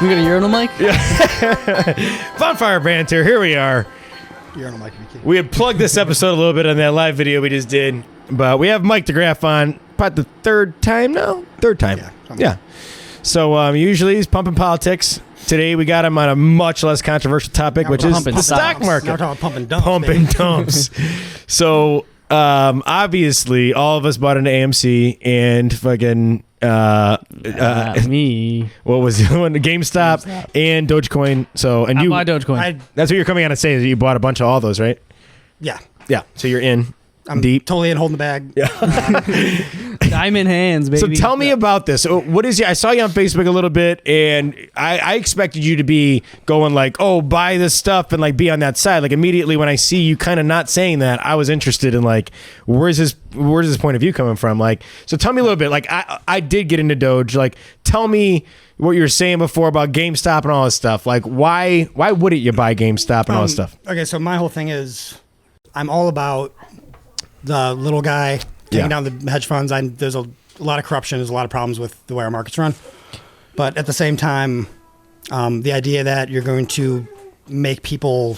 We got a urinal mic? Yeah. Bonfire banter. Here we are. Urinal mic. We had plugged this episode a little bit on that live video we just did, but we have Mike DeGraff on about the third time now. Yeah. So usually he's pumping politics. Today we got him on a much less controversial topic, which is the stock market. Now we're talking pumping dumps. Pumping dumps. So obviously all of us bought into AMC and fucking me. What was the one? GameStop and Dogecoin. So and I you bought Dogecoin. That's what you're coming on to say, is that you bought a bunch of all those, right? Yeah. Yeah. So you're in. I'm deep. Totally in holding the bag. Yeah. Diamond hands, baby. So tell me about this. What is I saw you on Facebook a little bit, and I expected you to be going like, oh, buy this stuff and like be on that side. Like immediately when I see you kind of not saying that, I was interested in like, where's this point of view coming from? Like, so tell me a little bit. Like I did get into Doge. Like, tell me what you were saying before about GameStop and all this stuff. Like, why wouldn't you buy GameStop and all this stuff? Okay, so my whole thing is I'm all about the little guy taking down the hedge funds. There's a lot of corruption. There's a lot of problems with the way our markets run. But at the same time, the idea that you're going to make people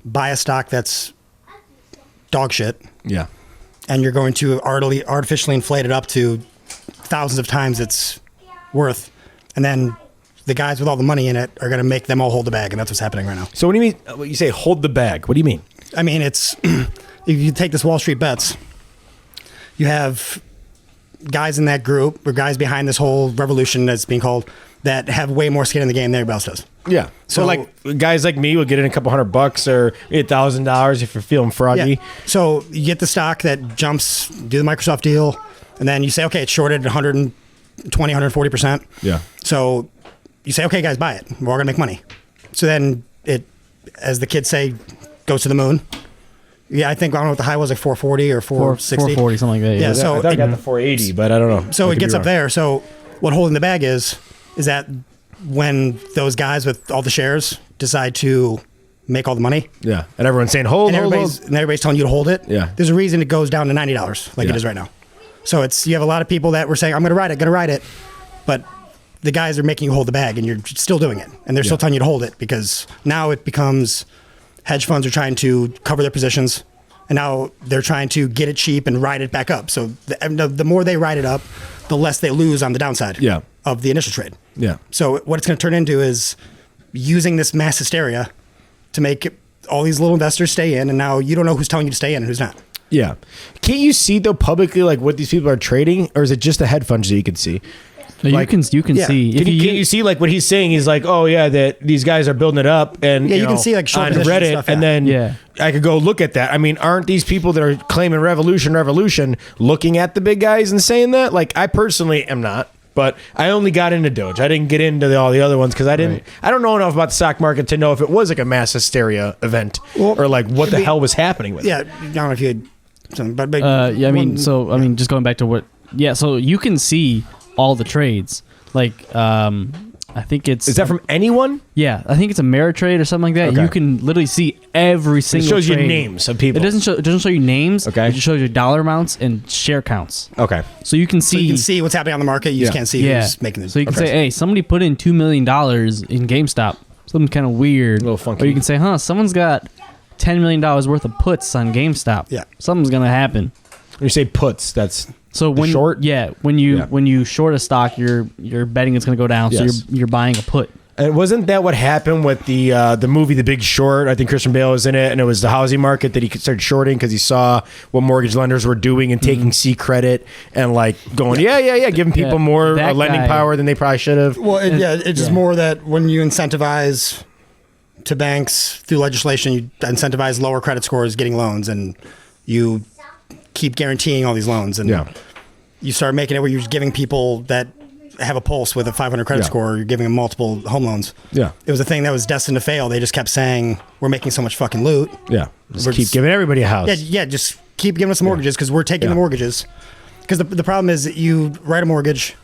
buy a stock that's dog shit. Yeah. And you're going to artificially inflate it up to thousands of times its worth. And then the guys with all the money in it are going to make them all hold the bag. And that's what's happening right now. So what do you mean? When you say hold the bag, what do you mean? I mean, it's if you take this Wall Street Bets, you have guys in that group or guys behind this whole revolution that's being called that have way more skin in the game than everybody else does. Yeah. So like guys like me will get in a couple $100 or $1,000 if you're feeling froggy. Yeah. So you get the stock that jumps, do the Microsoft deal, and then you say, okay, it's shorted 120, 140%. Yeah. So you say, okay, guys, buy it. We're all gonna make money. So then it, as the kids say, goes to the moon. Yeah, I don't know what the high was, like 440 or 460. 440, something like that. Yeah, so I thought I got the 480, but I don't know. So it gets up there. So what holding the bag is that when those guys with all the shares decide to make all the money. Yeah, and everyone's saying hold. And everybody's telling you to hold it. Yeah. There's a reason it goes down to $90 like it is right now. So you have a lot of people that were saying, I'm going to ride it. But the guys are making you hold the bag and you're still doing it. And they're still telling you to hold it because now it becomes hedge funds are trying to cover their positions. And now they're trying to get it cheap and ride it back up. So the more they ride it up, the less they lose on the downside of the initial trade. Yeah. So what it's going to turn into is using this mass hysteria to make all these little investors stay in. And now you don't know who's telling you to stay in and who's not. Yeah. Can't you see though publicly like what these people are trading, or is it just the hedge funds that you can see? No, like, you can see. Can you see like what he's saying? He's like, oh yeah, that these guys are building it up, and you can see like short on positions Reddit, and stuff, and then I could go look at that. I mean, aren't these people that are claiming revolution, looking at the big guys and saying that? Like, I personally am not, but I only got into Doge. I didn't get into all the other ones because I don't know enough about the stock market to know if it was like a mass hysteria event or like what the hell was happening with it. Yeah, I don't know if you had something, but just going back to what. Yeah, so you can see all the trades. Like, I think it's... Is that from anyone? Yeah, I think it's Ameritrade or something like that. Okay. You can literally see every single trade. It shows you names of people. It doesn't show you names. Okay. It just shows you dollar amounts and share counts. Okay. So you can see... So you can see what's happening on the market. You just can't see who's making this. So you can say, hey, somebody put in $2 million in GameStop. Something kind of weird. A little funky. Or you can say, someone's got $10 million worth of puts on GameStop. Yeah. Something's going to happen. When you say puts, that's... So when when you short a stock, you're betting it's going to go down. Yes. So you're buying a put. And wasn't that what happened with the movie The Big Short? I think Christian Bale was in it, and it was the housing market that he started shorting because he saw what mortgage lenders were doing and taking C credit and like going, giving people more lending power than they probably should have. Well, it's just more that when you incentivize to banks through legislation, you incentivize lower credit scores getting loans, and you keep guaranteeing all these loans, and you start making it where you're giving people that have a pulse with a 500 credit score, you're giving them multiple home loans. Yeah. It was a thing that was destined to fail. They just kept saying, we're making so much fucking loot. Yeah. Just keep giving everybody a house. Yeah, just keep giving us mortgages because we're taking the mortgages. Because the problem is that you write a mortgage,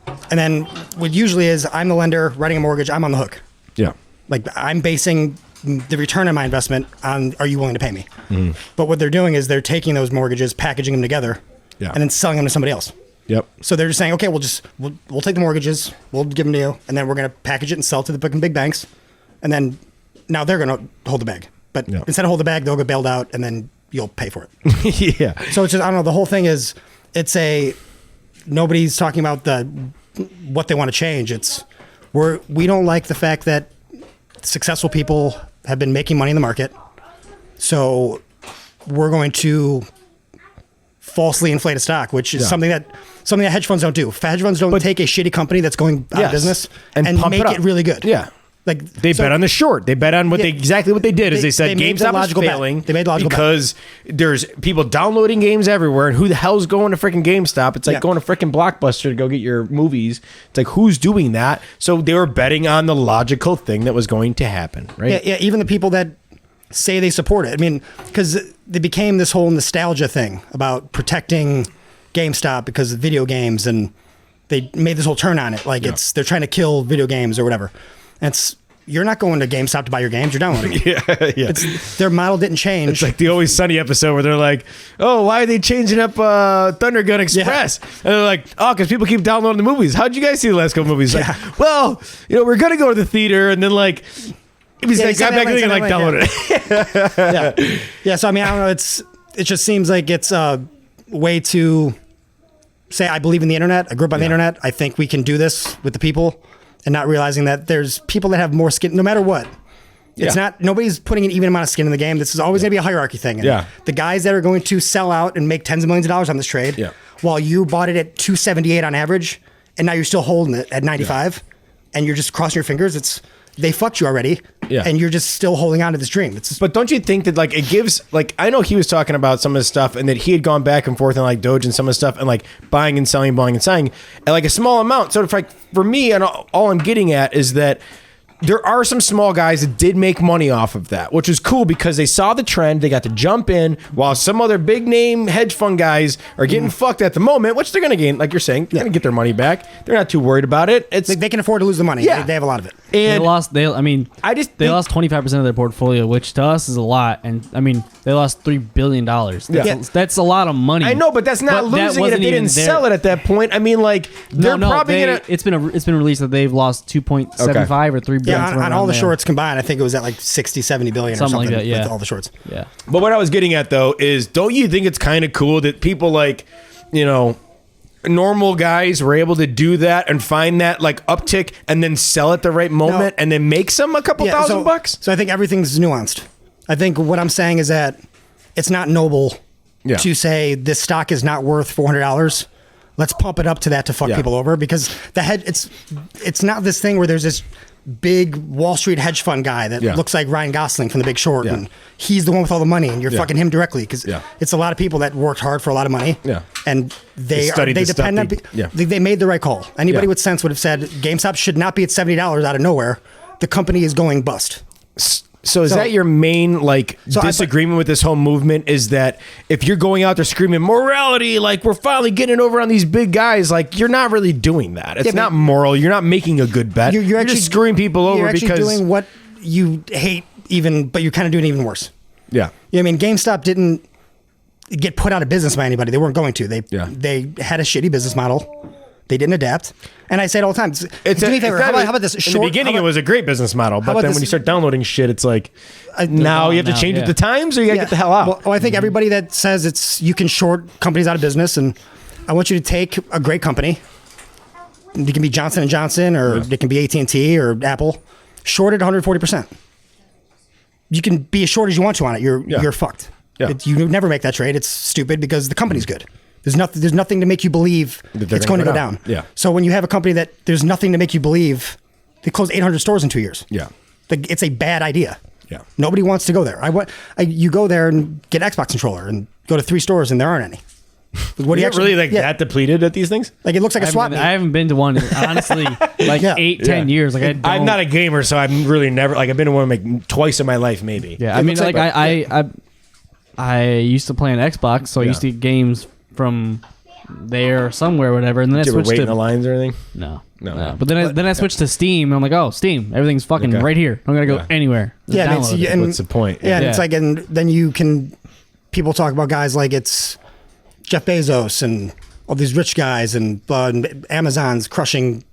and then what usually is I'm the lender writing a mortgage, I'm on the hook. Yeah. Like I'm basing the return on my investment on, are you willing to pay me? Mm-hmm. But what they're doing is they're taking those mortgages, packaging them together, and then selling them to somebody else. Yep. So they're just saying, okay, we'll take the mortgages, we'll give them to you, and then we're going to package it and sell it to the fucking big banks, and then now they're going to hold the bag. But instead of hold the bag, they'll get bailed out, and then you'll pay for it. Yeah. So it's just, I don't know. The whole thing is, nobody's talking about what they want to change. We don't like the fact that successful people have been making money in the market. So we're going to falsely inflate a stock, which is something that hedge funds don't do. Hedge funds don't take a shitty company that's going out of business and make it really good. Yeah. Like they bet on the short. They bet on exactly what they did is they said GameStop is failing because there's people downloading games everywhere, and who the hell's going to freaking GameStop? It's like going to freaking Blockbuster to go get your movies. It's like, who's doing that? So they were betting on the logical thing that was going to happen, right? Yeah, even the people that say they support it. I mean, because they became this whole nostalgia thing about protecting GameStop because of video games, and they made this whole turn on it. Like they're trying to kill video games or whatever. You're not going to GameStop to buy your games. You're downloading it. Their model didn't change. It's like the Always Sunny episode where they're like, oh, why are they changing up Thunder Gun Express? Yeah. And they're like, oh, because people keep downloading the movies. How'd you guys see the last couple movies? Like, well, we're going to go to the theater, and then like, it was got back and like downloaded it. Yeah. So I mean, I don't know. It just seems like it's a way to say, I believe in the internet. I grew up on the internet. I think we can do this with the people. And not realizing that there's people that have more skin, no matter what. It's not, nobody's putting an even amount of skin in the game. This is always going to be a hierarchy thing. And the guys that are going to sell out and make tens of millions of dollars on this trade, while you bought it at 278 on average, and now you're still holding it at 95, and you're just crossing your fingers, they fucked you already, and you're just still holding on to this dream. But don't you think that like it gives, like, I know he was talking about some of the stuff and that he had gone back and forth on like Doge and some of the stuff and like buying and selling at like a small amount. So like for me, and all I'm getting at is that there are some small guys that did make money off of that, which is cool because they saw the trend. They got to jump in while some other big name hedge fund guys are getting fucked at the moment, which they're going to gain. Like you're saying, they're going to get their money back. They're not too worried about it. They can afford to lose the money. Yeah. They have a lot of it. And they lost 25% of their portfolio, which to us is a lot. And I mean, they lost $3 billion. That's a lot of money. I know, but that's not losing it if they didn't sell it at that point. I mean, like they're probably going to. It's been released that they've lost 2.75 or 3 billion. Yeah, on all the shorts combined, I think it was at like 60, 70 billion or something like that, with all the shorts. Yeah. But what I was getting at though is, don't you think it's kind of cool that people like, normal guys were able to do that and find that like uptick and then sell at the right moment and then make some a couple thousand bucks? So I think everything's nuanced. I think what I'm saying is that it's not noble to say this stock is not worth $400. Let's pump it up to that to fuck people over, because it's not this thing where there's this big Wall Street hedge fund guy that looks like Ryan Gosling from The Big Short, and he's the one with all the money, and you're fucking him directly, because it's a lot of people that worked hard for a lot of money, and they depend on. They made the right call. Anybody with sense would have said GameStop should not be at $70 out of nowhere. The company is going bust. So is that your main disagreement with this whole movement? Is that if you're going out there screaming morality, like we're finally getting over on these big guys, like you're not really doing that. It's not moral. You're not making a good bet. You're actually just screwing people over because you're doing what you hate, but you're kind of doing it even worse. Yeah. I mean, GameStop didn't get put out of business by anybody. They weren't going to. They had a shitty business model. They didn't adapt. And I say it all the time. Do me a favor. How about this? In the beginning, it was a great business model. But then when you start downloading shit, it's like, now you have to change with the times, or you got to get the hell out. Well, I think everybody that says you can short companies out of business, and I want you to take a great company. It can be Johnson & Johnson, or it can be AT&T or Apple. Short it 140%. You can be as short as you want to on it. You're fucked. Yeah. You never make that trade. It's stupid because the company's good. There's nothing to make you believe it's going to go down. Yeah. So when you have a company that there's nothing to make you believe, they closed 800 stores in 2 years. Yeah. It's a bad idea. Yeah. Nobody wants to go there. You go there and get an Xbox controller and go to 3 stores and there aren't any. What do you really that depleted at these things? Like it looks like a swap meet. I haven't been to one honestly, like 8-10 years. Like I'm not a gamer, so I'm really never I've been to one like twice in my life, maybe. Yeah. I mean, like I used to play on Xbox, so I used to get games from there somewhere or whatever, and then I switched to in the lines or anything. No. But then I switched to Steam, and I'm like, oh, Steam, everything's fucking right here. I'm gonna go anywhere. What's the point? Yeah, and it's like, and then you can people talk about guys like it's Jeff Bezos and all these rich guys and Amazon's crushing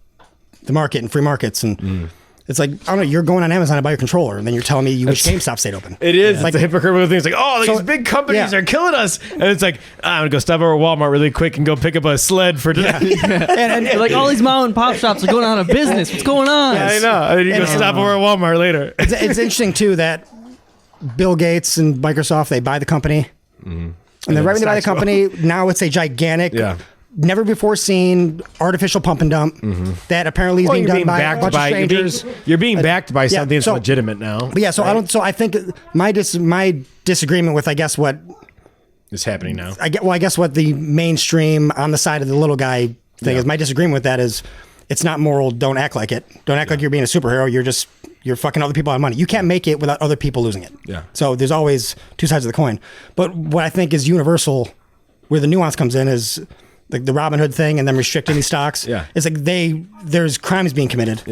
the market and free markets and. It's like, I don't know, you're going on Amazon to buy your controller, and then you're telling me you wish GameStop stayed open. It is. Like, it's a hypocritical thing. It's like, oh, these big companies are killing us. And it's like, I'm going to go stop over at Walmart really quick and go pick up a sled for today. and like, all these mom and pop shops are going out of business. What's going on? I know. And then you go stop over at Walmart later. It's interesting, too, that Bill Gates and Microsoft, they buy the company. And then right when they buy the company, now it's a gigantic... Never before seen artificial pump and dump that apparently is being done by a bunch of strangers. You're being backed by something that's legitimate now. But yeah, so I don't. So I think my disagreement with, I guess, what is happening now. I guess what the mainstream on the side of the little guy thing is. My disagreement with that is it's not moral. Don't act like it. Don't act like you're being a superhero. You're fucking other people out of money. You can't make it without other people losing it. Yeah. So there's always two sides of the coin. But what I think is universal, where the nuance comes in, is like the Robinhood thing and them restricting these stocks. It's like there's crimes being committed.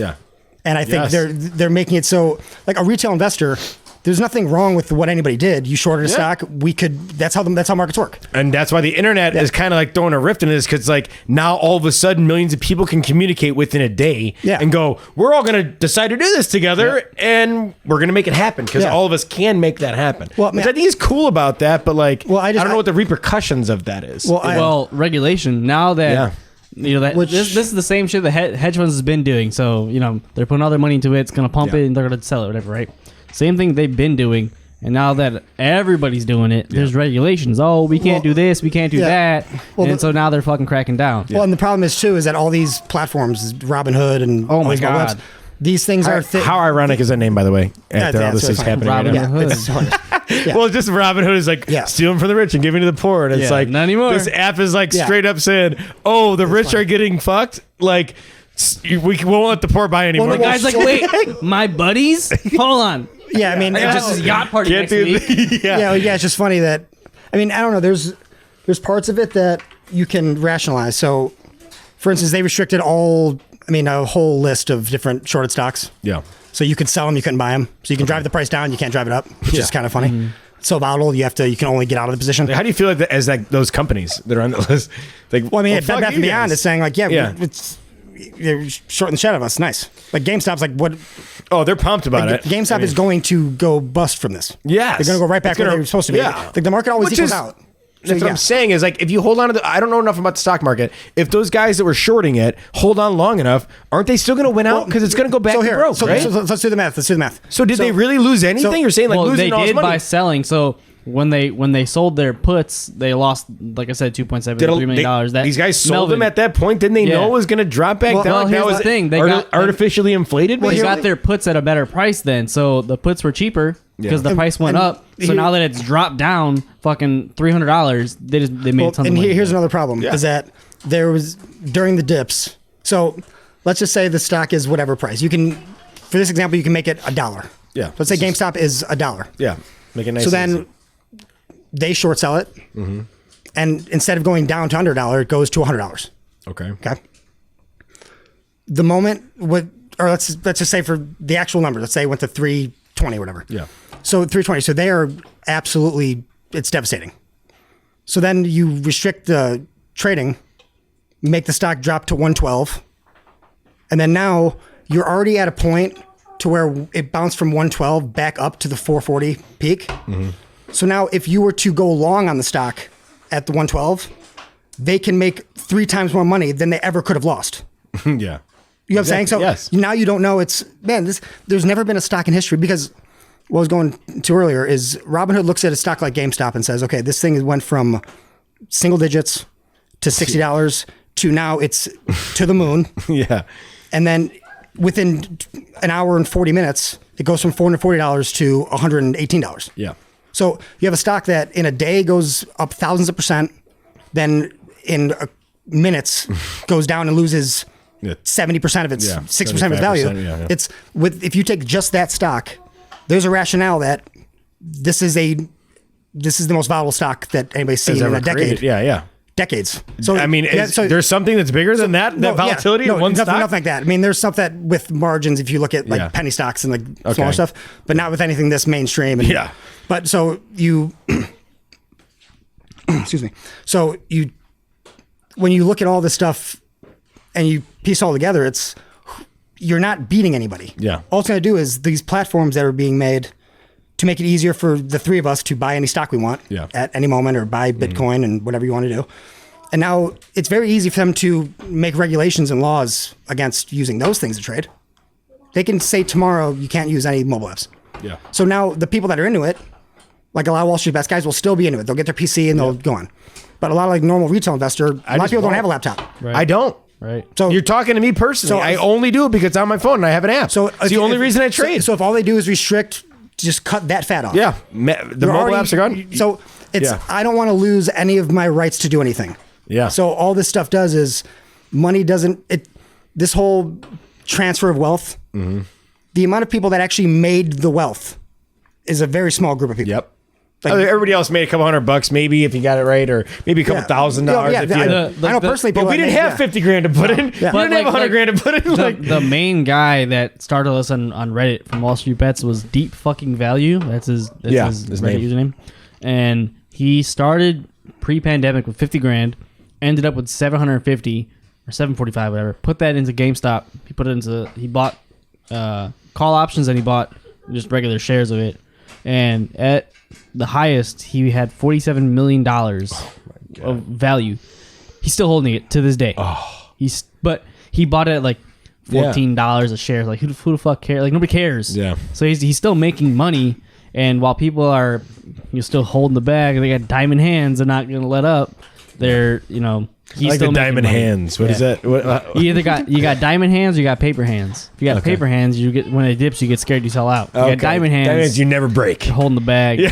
And I think they're making it so, like, a retail investor, there's nothing wrong with what anybody did. You shorted a stock. That's how markets work. And that's why the internet is kind of like throwing a rift in this, because like now all of a sudden millions of people can communicate within a day and go, we're all going to decide to do this together and we're going to make it happen, because all of us can make that happen. Well, which I think is cool about that, but like, I don't know what the repercussions of that is. Well, regulation. Now that you know that this is the same shit that hedge funds has been doing. So you know they're putting all their money into it. It's going to pump it and they're going to sell it, whatever, right? Same thing they've been doing, and now that everybody's doing it, there's regulations. Oh, we can't do this, we can't do that, and so now they're fucking cracking down. Well, and the problem is too is that all these platforms, Robinhood and oh my god, webs, these things are how ironic is that name, by the way? After all this is happening, Robinhood. Well, just Robinhood is like stealing from the rich and giving to the poor, and it's like not anymore. This app is like straight up saying, "Oh, the rich are getting fucked." Like we won't let the poor buy anymore. Well, the guy's like, "Wait, my buddies? Hold on." Yeah, I mean, I got this yacht party next week. It's just funny that, I mean, I don't know. There's parts of it that you can rationalize. So, for instance, they restricted a whole list of different shorted stocks. Yeah. So you could sell them, you couldn't buy them. So you can drive the price down, you can't drive it up, which is kind of funny. It's so volatile, you can only get out of the position. How do you feel like that, as like those companies that are on the list? Like, well, I mean, Bed Bath & Beyond is saying like, they're shorting the shit out of us. Nice. Like GameStop's like, what? Oh, they're pumped about it. GameStop is going to go bust from this. Yes. They're going to go right back where they were supposed to be. Like the market always equals out. That's what I'm saying is, like, if you hold on to I don't know enough about the stock market. If those guys that were shorting it hold on long enough, aren't they still going to win out? Because it's going to go back to broke, right? So let's do the math. So did they really lose anything? You're saying like losing all this money? They did by selling. So when they sold their puts, they lost, like I said, $2.73 million. These guys sold them at that point. Didn't they know it was going to drop back down? Well, here's the thing. They got artificially inflated. They got their puts at a better price then. So the puts were cheaper because the price went up. So now that it's dropped down fucking $300, they made a ton of money. And here's another problem is that there was during the dips. So let's just say the stock is whatever price. You can, for this example, you can make it $1. Yeah. Let's say GameStop is $1. Yeah. Make it nice. So then they short sell it, and instead of going down to under $1, it goes to $100. Okay. The moment let's just say for the actual number, let's say it went to 320 or whatever. Yeah. So 320. So they are absolutely, it's devastating. So then you restrict the trading, make the stock drop to 112, and then now you're already at a point to where it bounced from 112 back up to the 440 peak. So now if you were to go long on the stock at the 112, they can make 3 times more money than they ever could have lost. Yeah. You know what I'm saying? So now you don't know there's never been a stock in history, because what I was going to earlier is Robinhood looks at a stock like GameStop and says, okay, this thing went from single digits to $60 to now it's to the moon. Yeah. And then within an hour and 40 minutes, it goes from $440 to $118. Yeah. So you have a stock that in a day goes up thousands of %, then in minutes goes down and loses 70% of its 60% of its value. It's if you take just that stock, there's a rationale that this is the most volatile stock that anybody's seen in a decade. Decades. So I mean, there's something that's bigger than that volatility in one stock? Nothing like that. I mean, there's stuff that with margins, if you look at like penny stocks and like smaller stuff, but not with anything this mainstream. And, but so you, excuse me. So you when you look at all this stuff and you piece it all together, you're not beating anybody. Yeah. All it's going to do is these platforms that are being made to make it easier for the three of us to buy any stock we want at any moment, or buy Bitcoin and whatever you want to do. And now it's very easy for them to make regulations and laws against using those things to trade. They can say tomorrow you can't use any mobile apps. Yeah. So now the people that are into it, like a lot of Wall Street best guys, will still be into it. They'll get their PC and they'll go on. But a lot of like normal retail investor, a lot of people don't have a laptop. Right. I don't. Right. So you're talking to me personally. So I only do it because it's on my phone and I have an app. So it's the only reason I trade. So if all they do is restrict, just cut that fat off. Yeah. The mobile apps are gone. So I don't want to lose any of my rights to do anything. Yeah. So all this stuff does is money doesn't, this whole transfer of wealth, the amount of people that actually made the wealth is a very small group of people. Yep. Like, everybody else made a couple $100 maybe if you got it right, or maybe a couple $1,000. Yeah, I know personally people. But we didn't have 50 grand to put in. We didn't have 100 grand to put in. The main guy that started us on Reddit from Wall Street Bets was Deep Fucking Value. That's his Reddit username. And he started pre-pandemic with 50 grand, ended up with 750 or 745, whatever. Put that into GameStop. He bought call options and he bought just regular shares of it. And at the highest, he had $47 million of value. He's still holding it to this day. But he bought it at like $14 a share. Like who the fuck cares? Like nobody cares. Yeah. So he's still making money, and while people are still holding the bag and they got diamond hands, they're not going to let up. They're he's like still the diamond money. Hands. What is that? You either got diamond hands or you got paper hands. If you got paper hands, you get when it dips, you get scared, you sell out. You got diamond hands. Diamond hands, you never break. You're holding the bag. You're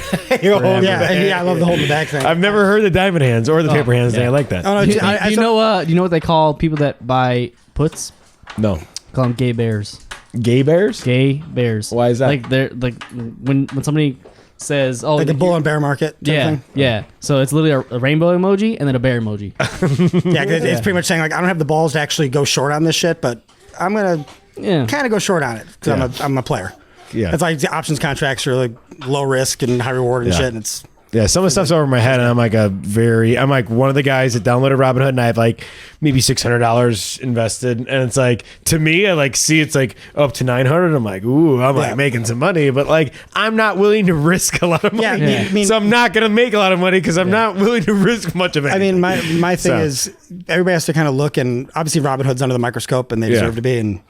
holding the bag. I love the holding the bag thing. I've never heard the diamond hands or the paper hands thing. I like that. Oh, no, Do you know what they call people that buy puts? No. Call them gay bears. Gay bears? Gay bears. Why is that? Like they're like when somebody says, "Oh, like the bull and bear market." Yeah. So it's literally a rainbow emoji and then a bear emoji. It's pretty much saying like I don't have the balls to actually go short on this shit, but I'm gonna kind of go short on it because I'm a player. Yeah, it's like the options contracts are like low risk and high reward and shit, and it's. Yeah, some of the stuff's over my head, and I'm like one of the guys that downloaded Robinhood, and I have like maybe $600 invested, and it's like to me, I like see it's like up to 900. I'm like, ooh, I'm like making some money, but like I'm not willing to risk a lot of money. So I'm not gonna make a lot of money because I'm not willing to risk much of it. I mean, my thing is everybody has to kind of look, and obviously Robinhood's under the microscope, and they deserve to be, and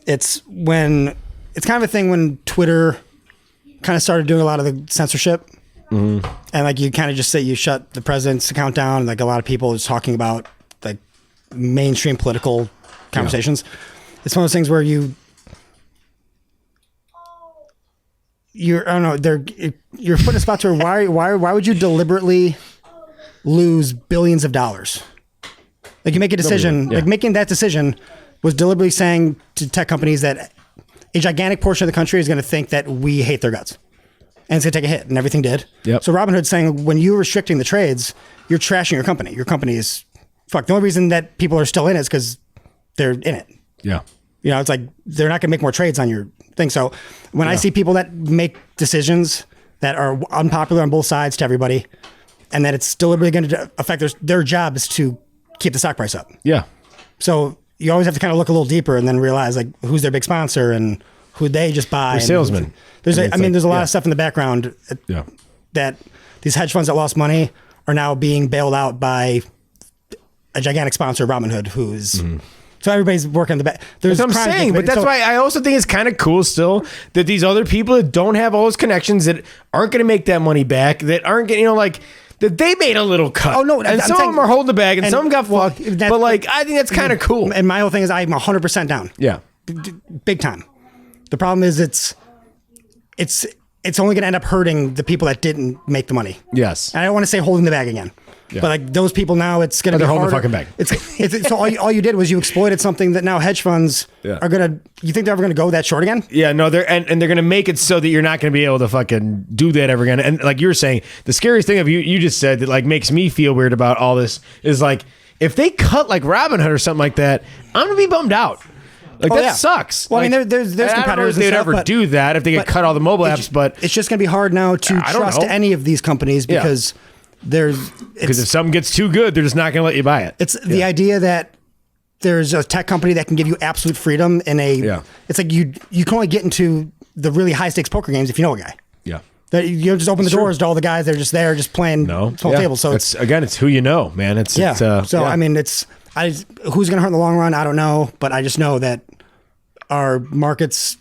it's kind of a thing when Twitter kind of started doing a lot of the censorship. Mm-hmm. And like you kind of just say you shut the president's account down, and like a lot of people is talking about like mainstream political conversations. It's one of those things where you're I don't know, you're put in a spot where why would you deliberately lose billions of dollars? Like you make a decision, like making that decision was deliberately saying to tech companies that a gigantic portion of the country is going to think that we hate their guts. And it's going to take a hit, and everything did. Yep. So Robinhood's saying when you're restricting the trades, you're trashing your company. Your company is fucked. The only reason that people are still in it is because they're in it. Yeah. It's like they're not going to make more trades on your thing. So when I see people that make decisions that are unpopular on both sides to everybody, and that it's deliberately going to affect their job is to keep the stock price up. Yeah. So you always have to kind of look a little deeper and then realize like who's their big sponsor and who they just buy. They're salesmen. There's a lot of stuff in the background that these hedge funds that lost money are now being bailed out by a gigantic sponsor, Robinhood, who's so everybody's working the back. That's what I'm saying, but that's why I also think it's kind of cool still that these other people that don't have all those connections that aren't going to make that money back, that aren't getting, that they made a little cut. Oh no! And some of them are holding the bag, and some got fucked. But like, I think that's kind of cool. And my whole thing is, I'm 100% down. Yeah, big time. The problem is it's only going to end up hurting the people that didn't make the money. Yes. And I don't want to say holding the bag again. Yeah. But like those people now, it's going to be they're holding harder. the fucking bag. So all you did was you exploited something that now hedge funds are going to. You think they're ever going to go that short again? Yeah, no, they're going to make it so that you're not going to be able to fucking do that ever again. And like you were saying, the scariest thing of you just said that like makes me feel weird about all this is like if they cut like Robinhood or something like that, I'm going to be bummed out. Like that sucks. Well, like, I mean, there's competitors. I don't know if they'd ever do that if they could cut all the mobile apps, but it's just going to be hard now to trust any of these companies because Because if something gets too good, they're just not going to let you buy it. It's the idea that there's a tech company that can give you absolute freedom in a. It's like you can only get into the really high stakes poker games if you know a guy. Yeah. That you just open the doors to all the guys. They're just there, just playing small tables. So it's who you know, man. It's I mean, who's going to hurt in the long run? I don't know, but I just know that our markets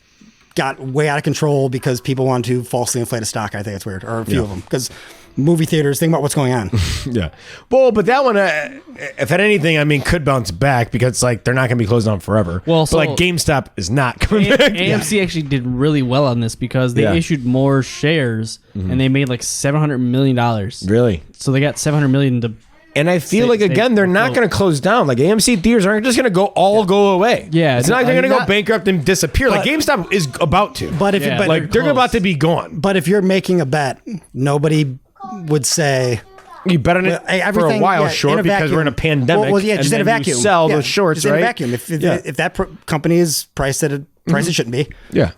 got way out of control because people want to falsely inflate a stock. I think it's weird, or a few of them, because movie theaters, think about what's going on. Yeah. Well, but that one, if at anything, I mean, could bounce back because it's like they're not going to be closed down forever. Well, so like GameStop is not coming back. AMC actually did really well on this because they issued more shares and they made like $700 million. Really? So they got $700 million to. And I feel like, again, they're not going to close down. Like, AMC theaters aren't just going to go away. Yeah. It's not like they're going to go bankrupt and disappear. Like, GameStop is about to. But they're about to be gone. But if you're making a bet, nobody would say... You bet on it for a while, short, because we're in a pandemic. Well, just in a vacuum. You sell those shorts, just right? in a vacuum. If that company is priced at a price it shouldn't be,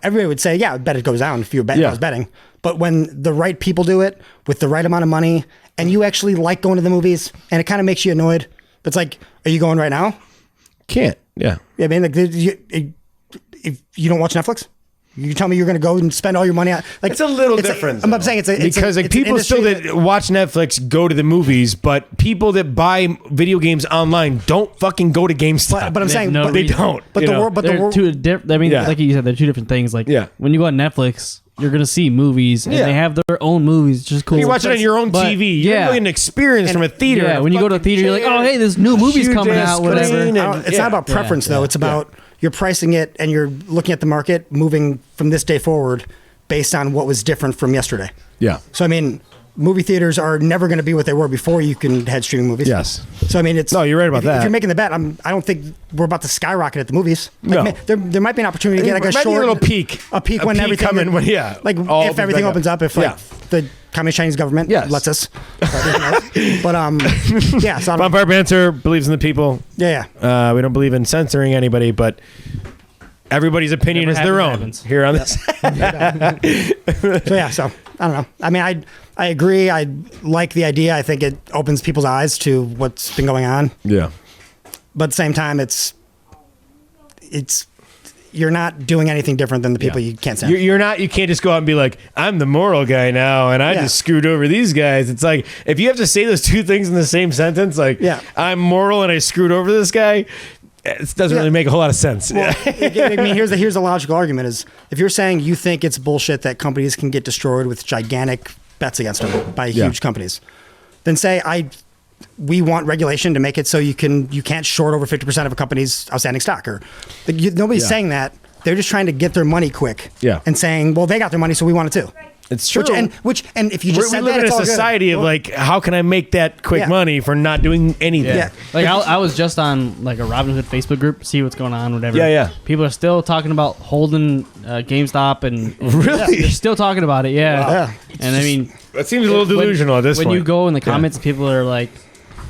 everybody would say, I bet it goes down if you was betting. But when the right people do it with the right amount of money, and you actually like going to the movies, and it kind of makes you annoyed, but it's like, are you going right now? Can't. Yeah. I mean, like, if you don't watch Netflix, you tell me you're going to go and spend all your money on. Like, it's a little different. I'm saying because people still that watch Netflix go to the movies, but people that buy video games online don't fucking go to GameStop. But I'm saying they don't. But the world. I mean, like you said, they're two different things. Like when you go on Netflix, you're gonna see movies, and they have their own movies, which is cool. You watch it on your own TV. You're really an experience from a theater. Yeah, when you go to a theater, you're like, oh, hey, there's new movies coming out. Whatever. It's not about preference though. It's about you're pricing it, and you're looking at the market moving from this day forward based on what was different from yesterday. Yeah. So I mean, movie theaters are never going to be what they were before you can had streaming movies. Yes. So I mean, it's you're right about that. If you're making the bet, I don't think we're about to skyrocket at the movies. Like, there might be an opportunity to get like a little peak, when everything coming. Like if everything opens up, if the Communist Chinese government lets us. But So Vampire Banter believes in the people. Yeah. We don't believe in censoring anybody, but everybody's opinion is their own here on this. So I don't know. I mean, I agree. I like the idea. I think it opens people's eyes to what's been going on. Yeah. But at the same time, it's you're not doing anything different than the people you can't stand. You can't just go out and be like, I'm the moral guy now, and I just screwed over these guys. It's like, if you have to say those two things in the same sentence, like, I'm moral and I screwed over this guy, it doesn't really make a whole lot of sense. Well, I mean, here's the logical argument is, if you're saying you think it's bullshit that companies can get destroyed with gigantic bets against them by huge companies, then say we want regulation to make it so you can't short over 50% of a company's outstanding stock. Or nobody's saying that. They're just trying to get their money quick. Yeah. And saying, well, they got their money, so we want it too. It's true. Which if you just we live in a society of like, how can I make that quick money for not doing anything? Yeah. Like I was just on like a Robinhood Facebook group, see what's going on, whatever. Yeah. People are still talking about holding GameStop and really, they're still talking about it. Yeah. Wow. Yeah. And I mean, that seems a little delusional at this point. When you go in the comments, people are like,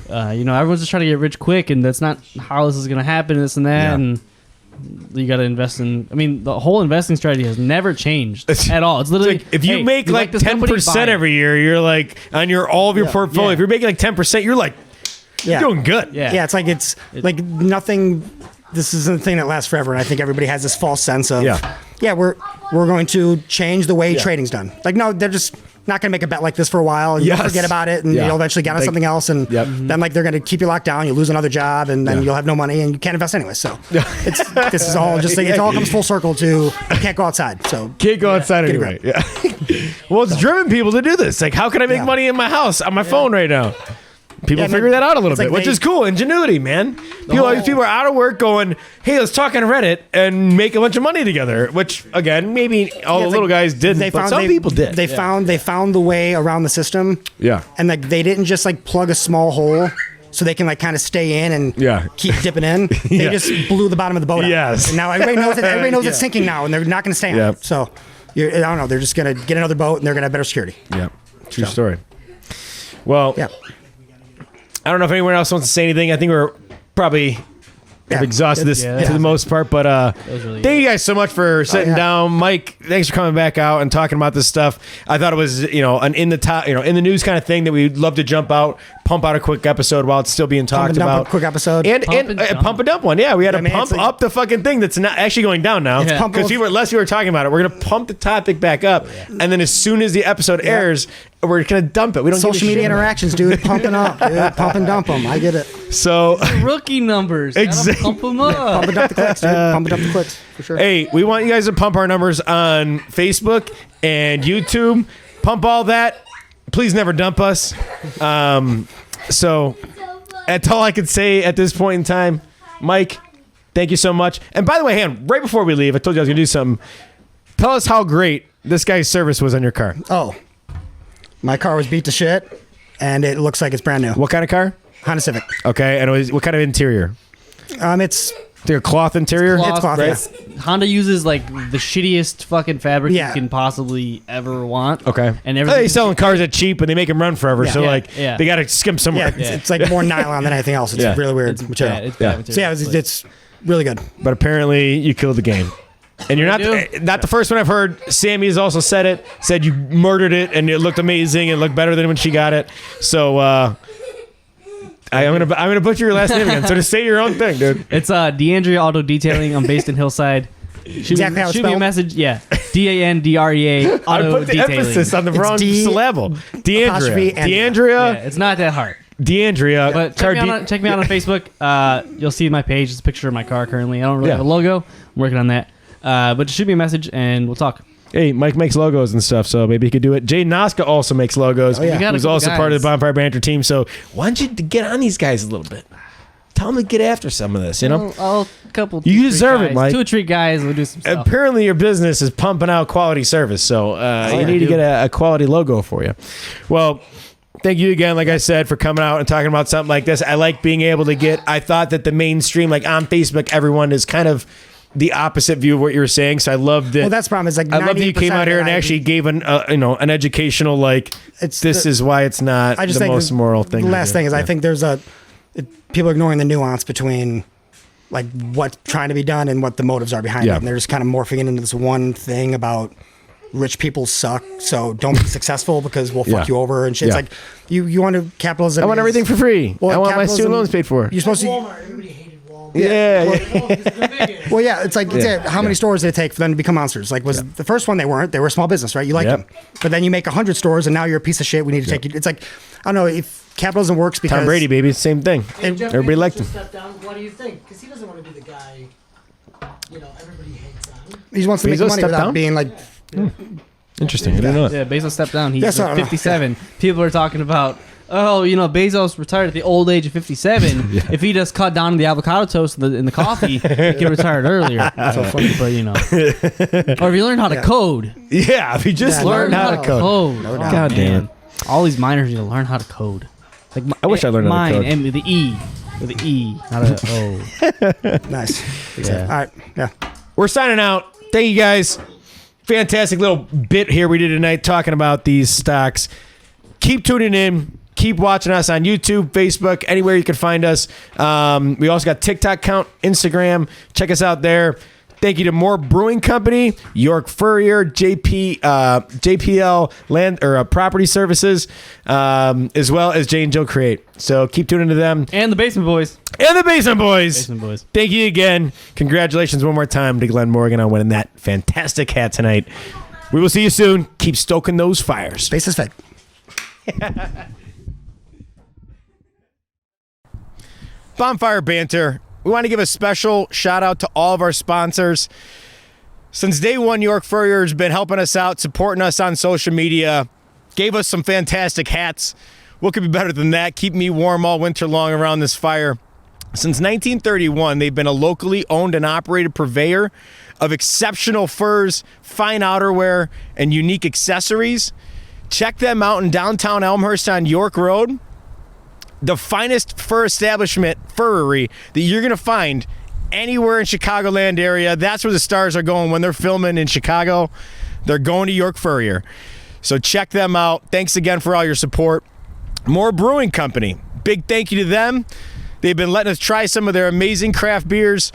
everyone's just trying to get rich quick, and that's not how this is going to happen. This and that, and you got to invest in. I mean, the whole investing strategy has never changed at all. It's literally if you make like 10% every year, you're like on all of your portfolio. If you're making like 10%, you're like you're doing good. Yeah, it's like nothing. This is the thing that lasts forever, and I think everybody has this false sense of we're going to change the way trading's done. Like, no, they're just not going to make a bet like this for a while, and you'll forget about it, and you'll eventually get on something else, and then like they're going to keep you locked down, you lose another job, and then you'll have no money, and you can't invest anyway. So this is all just like, it all comes full circle to you can't go outside. So can't go outside anyway. Yeah. Well, it's driven people to do this. Like, how can I make money in my house on my phone right now? People figure that out a little bit, which is cool. Ingenuity, man. People are out of work going, hey, let's talk on Reddit and make a bunch of money together, which, again, maybe all the little guys didn't, but some people did. They found the way around the system. Yeah. And like they didn't just like plug a small hole so they can like kind of stay in and keep dipping in. They just blew the bottom of the boat out. Yes. And now everybody knows it's sinking now, and they're not going to stay on it. So, I don't know. They're just going to get another boat, and they're going to have better security. Yeah. True story. Well, I don't know if anyone else wants to say anything. I think we're probably I've exhausted this to the most part, but really thank you guys so much for sitting down. Mike, thanks for coming back out and talking about this stuff. I thought it was, an in the news kind of thing that we'd love to pump out a quick episode while it's still being talked about. A quick episode. And pump and dump one. Yeah, we had to pump up the fucking thing that's not actually going down now. Because unless you were talking about it, we're going to pump the topic back up. And then as soon as the episode airs, we're going to dump it. We don't social media interactions, dude. Pumping up, dude. Pump and dump them. I get it. So rookie numbers. Exactly. Pump them up. Pump and dump the clicks, dude. Pump and dump the clicks for sure. Hey, we want you guys to pump our numbers on Facebook and YouTube. Pump all that. Please never dump us. So that's all I could say at this point in time. Mike, thank you so much. And by the way, right before we leave, I told you I was going to do something. Tell us how great this guy's service was on your car. Oh, my car was beat to shit, and it looks like it's brand new. What kind of car? Honda Civic. Okay, and what kind of interior? It's a cloth interior? It's cloth, right? yeah. Honda uses like the shittiest fucking fabric you can possibly ever want. Okay. And everything. They selling cars at cheap and they make them run forever. So they got to skimp somewhere. Yeah, it's like more nylon than anything else. It's really weird material. It's bad material. So it's really good. But apparently you killed the game. And you're not the first one I've heard. Sammy has also said you murdered it and it looked amazing. It looked better than when she got it. So I'm gonna butcher your last name again. So just say your own thing, dude. It's DeAndrea Auto Detailing. I'm based in Hillside. Shoot me a message. Yeah, DANDREA Auto I put the Detailing. emphasis on the wrong syllable. DeAndrea. Yeah, it's not that hard. DeAndrea. But check me out on Facebook. You'll see my page. It's a picture of my car currently. I don't really have a logo. I'm working on that. But just shoot me a message and we'll talk. Hey, Mike makes logos and stuff, so maybe he could do it. Jay Noska also makes logos. Who's also part of the Bonfire Banter team. So why don't you get on these guys a little bit? Tell them to get after some of this, You deserve it, Mike. 2 or 3 guys will do some stuff. Apparently your business is pumping out quality service, so you need to get a quality logo for you. Well, thank you again, like I said, for coming out and talking about something like this. I like being able to I thought that the mainstream, like on Facebook, everyone is kind of the opposite view of what you were saying, so I loved it. Well, that's the problem. It's like I love that you came out here and actually gave an educational this is why it's not the most moral thing. The last thing is I think there's people are ignoring the nuance between like what's trying to be done and what the motives are behind it, and they're just kind of morphing it into this one thing about rich people suck, so don't be successful because we'll fuck you over and shit. It's like you want to capitalism. I want everything for free. I want my student loans paid for. You're supposed to. Walmart, everybody hated Walmart. Well, it's like how many stores did it take for them to become monsters? Like the first one they weren't. They were a small business, right? You like them, but then you make 100 stores and now you're a piece of shit. We need to take you. It's like I don't know if capitalism works because Tom Brady, baby, same thing. And everybody liked him. Step down. What do you think? Because he doesn't want to be the guy. Everybody hates on. He wants to make money without being like. Interesting. I didn't know Yeah, Bezos stepped down. He's Yes, 57. People are talking about, Bezos retired at the old age of 57. If he just cut down on the avocado toast in the coffee, he could have retired earlier. So funny, but or if you learned how to code. Yeah, if you just learned how to code. God damn it. All these miners need to learn how to code. Like I wish I learned how to code. And with the E. With the E, not a O. Nice. Yeah. All right. Yeah. We're signing out. Thank you guys. Fantastic little bit here we did tonight talking about these stocks. Keep tuning in. Keep watching us on YouTube, Facebook, anywhere you can find us. We also got TikTok account, Instagram. Check us out there. Thank you to Moore Brewing Company, York Furrier, JPL Land or Property Services, as well as Jay and Joe Create. So keep tuning to them. And the Basement Boys. Basement Boys. Thank you again. Congratulations one more time to Glenn Morgan on winning that fantastic hat tonight. We will see you soon. Keep stoking those fires. Space is fed. Bonfire Banter. We want to give a special shout out to all of our sponsors. Since day one, York Furrier has been helping us out, supporting us on social media, gave us some fantastic hats. What could be better than that? Keep me warm all winter long around this fire. Since 1931, they've been a locally owned and operated purveyor of exceptional furs, fine outerwear, and unique accessories. Check them out in downtown Elmhurst on York Road. The finest fur establishment, furry, that you're going to find anywhere in Chicagoland area. That's where the stars are going when they're filming in Chicago. They're going to York Furrier. So check them out. Thanks again for all your support. Moore Brewing Company. Big thank you to them. They've been letting us try some of their amazing craft beers.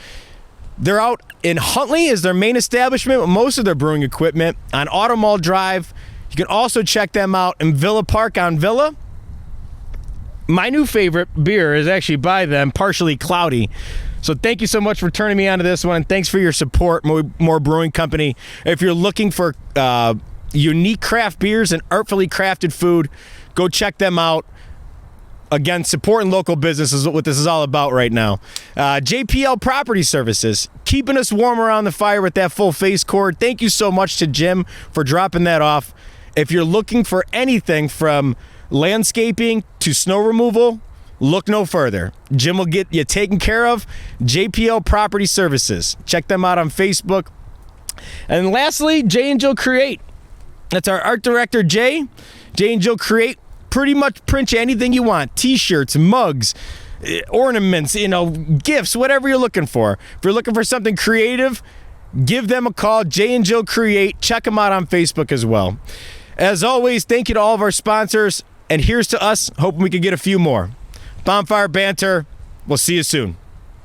They're out in Huntley is their main establishment with most of their brewing equipment on Auto Mall Drive. You can also check them out in Villa Park on Villa. My new favorite beer is actually by them, Partially Cloudy. So thank you so much for turning me on to this one, and thanks for your support, More Brewing Company. If you're looking for unique craft beers and artfully crafted food, go check them out. Again, supporting local business is what this is all about right now. JPL Property Services, keeping us warm around the fire with that full face cord. Thank you so much to Jim for dropping that off. If you're looking for anything from landscaping to snow removal, look no further. Jim will get you taken care of. JPL Property Services. Check them out on Facebook. And lastly, Jay and Jill Create. That's our art director, Jay. Jay and Jill Create. Pretty much print you anything you want. T-shirts, mugs, ornaments, gifts, whatever you're looking for. If you're looking for something creative, give them a call. Jay and Jill Create. Check them out on Facebook as well. As always, thank you to all of our sponsors. And here's to us, hoping we can get a few more. Bonfire Banter. We'll see you soon.